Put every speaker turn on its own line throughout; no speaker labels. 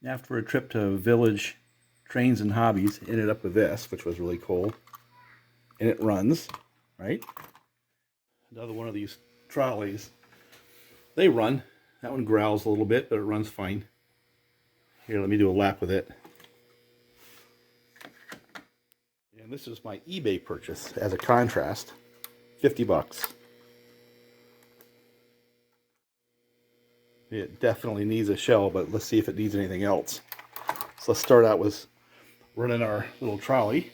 After a trip to Village Trains and Hobbies, ended up with this, which was really cool. And it runs, right? Another one of these trolleys. They run. That one growls a little bit, but it runs fine. Here, let me do a lap with it. And this is my eBay purchase as a contrast. 50 bucks. It definitely needs a shell, but let's see if it needs anything else. So let's start out with running our little trolley.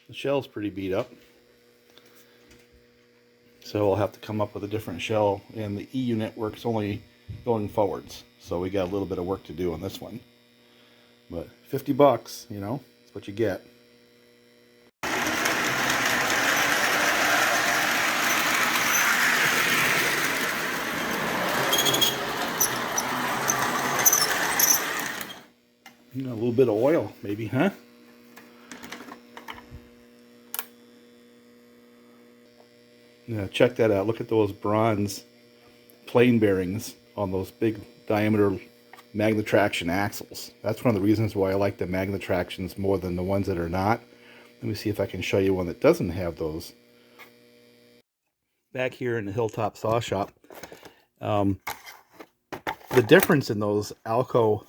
The shell's pretty beat up, so I'll have to come up with a different shell, and the E-unit works only going forwards, so we got a little bit of work to do on this one. But 50 bucks, you know, that's what you get. You know, a little bit of oil, maybe, huh? Yeah, check that out. Look at those bronze plain bearings on those big diameter Magnatraction axles. That's one of the reasons why I like the Magnatractions more than the ones that are not. Let me see if I can show you one that doesn't have those. Back here in the Hilltop Saw Shop, the difference in those Alco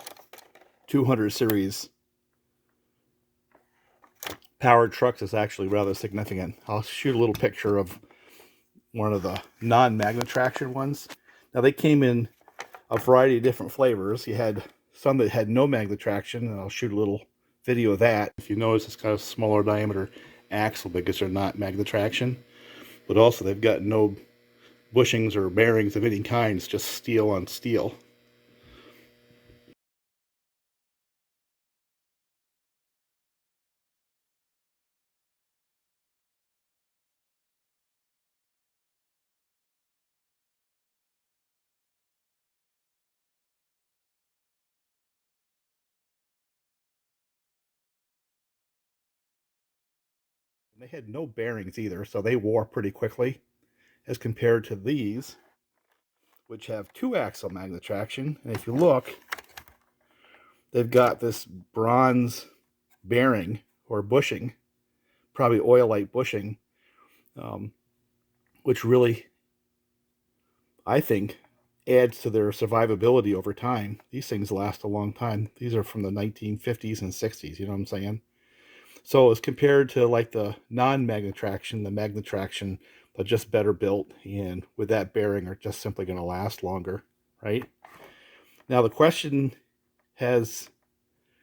200 series powered trucks is actually rather significant. I'll shoot a little picture of one of the non-Magnatraction ones. Now they came in a variety of different flavors. You had some that had no Magnatraction, and I'll shoot a little video of that. If you notice, it's kind of smaller diameter axle because they're not Magnatraction, but also they've got no bushings or bearings of any kind. It's just steel on steel. They had no bearings either, so they wore pretty quickly as compared to these, which have 2-axle Magnatraction. And if you look, they've got this bronze bearing or bushing, probably oilite bushing, which really, I think, adds to their survivability over time. These things last a long time. These are from the 1950s and 60s, you know what I'm saying? So as compared to like the non-Magnatraction, the Magnatraction are just better built, and with that bearing are just simply going to last longer, right? Now the question has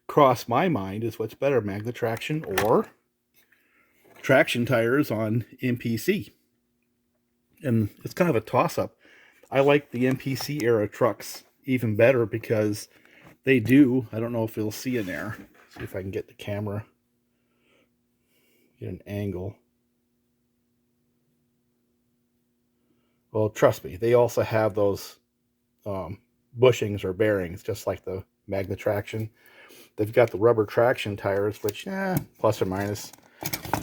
crossed my mind is what's better, Magnatraction or traction tires on MPC? And it's kind of a toss-up. I like the MPC era trucks even better because they do, I don't know if you'll see in there, see if I can get the camera, get an angle. Well, trust me, they also have those bushings or bearings, just like the Magnatraction. They've got the rubber traction tires, which, plus or minus.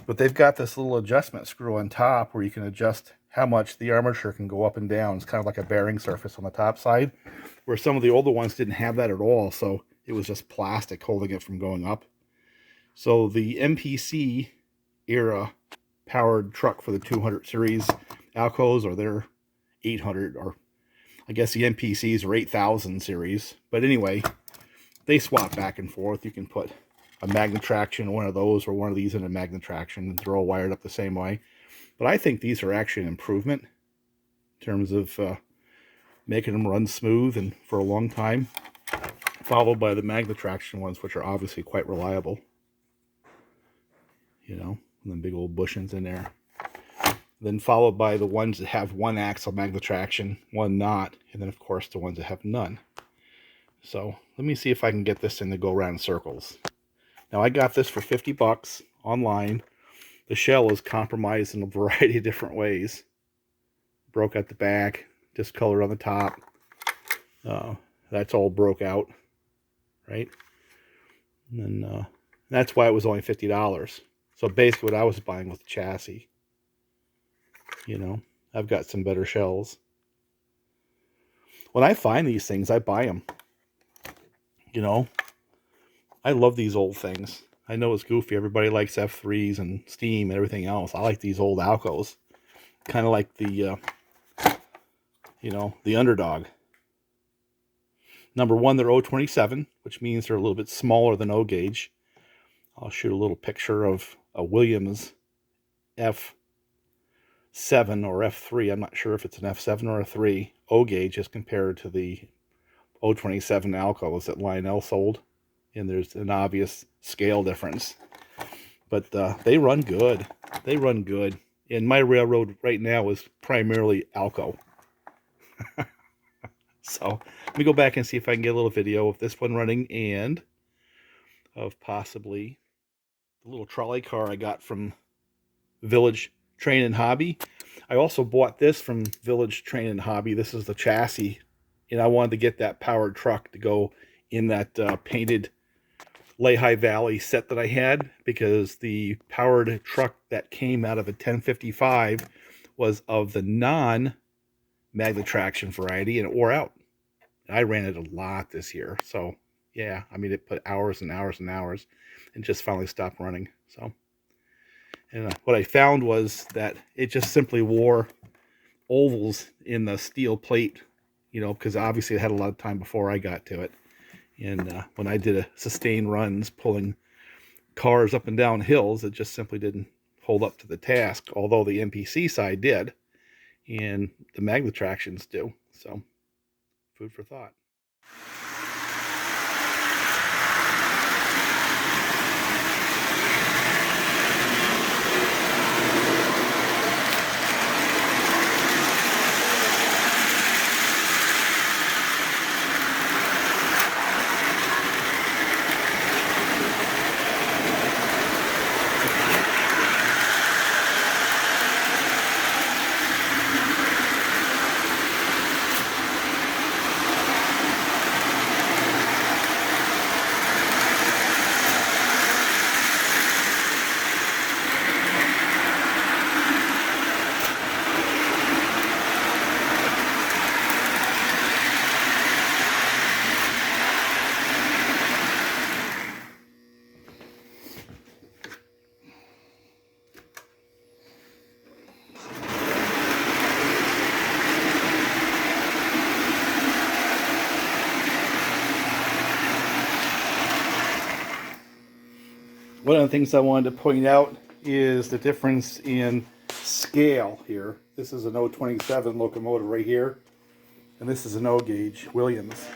But they've got this little adjustment screw on top where you can adjust how much the armature can go up and down. It's kind of like a bearing surface on the top side, where some of the older ones didn't have that at all. So it was just plastic holding it from going up. So the MPC era powered truck for the 200 series Alcos, or their 800, or I guess the MPCs are 8000 series. But anyway, they swap back and forth. You can put a Magnatraction, one of those, or one of these in a Magnatraction, and they're all wired up the same way. But I think these are actually an improvement in terms of making them run smooth and for a long time, followed by the Magnatraction ones, which are obviously quite reliable. You know, and then big old bushings in there. Then followed by the ones that have 1-axle Magnatraction, one not, and then of course the ones that have none. So let me see if I can get this thing to go around in circles. Now I got this for 50 bucks online. The shell is compromised in a variety of different ways. Broke at the back, discolored on the top. That's all broke out, right? And then that's why it was only $50. So basically what I was buying was the chassis. You know, I've got some better shells. When I find these things, I buy them. You know, I love these old things. I know it's goofy. Everybody likes F3s and Steam and everything else. I like these old Alcos. Kind of like the, you know, the underdog. Number one, they're 027, which means they're a little bit smaller than O gauge. I'll shoot a little picture of a Williams F7 or F3. I'm not sure if it's an F7 or a 3 O gauge as compared to the 027 Alcos that Lionel sold. And there's an obvious scale difference. But they run good. They run good. And my railroad right now is primarily Alco. So let me go back and see if I can get a little video of this one running and of possibly the little trolley car I got from Village Train and Hobby. I also bought this from Village Train and Hobby. This is the chassis, and I wanted to get that powered truck to go in that painted Lehigh Valley set that I had, because the powered truck that came out of a 1055 was of the non-Magnatraction variety, and it wore out. I ran it a lot this year, so yeah, I mean, it put hours and hours and hours and just finally stopped running. So, and what I found was that it just simply wore ovals in the steel plate, you know, because obviously it had a lot of time before I got to it. And when I did a sustained runs pulling cars up and down hills, it just simply didn't hold up to the task, although the MPC side did, and the Magnatractions do. So, food for thought. One of the things I wanted to point out is the difference in scale here. This is an 027 locomotive right here, and this is an O gauge Williams.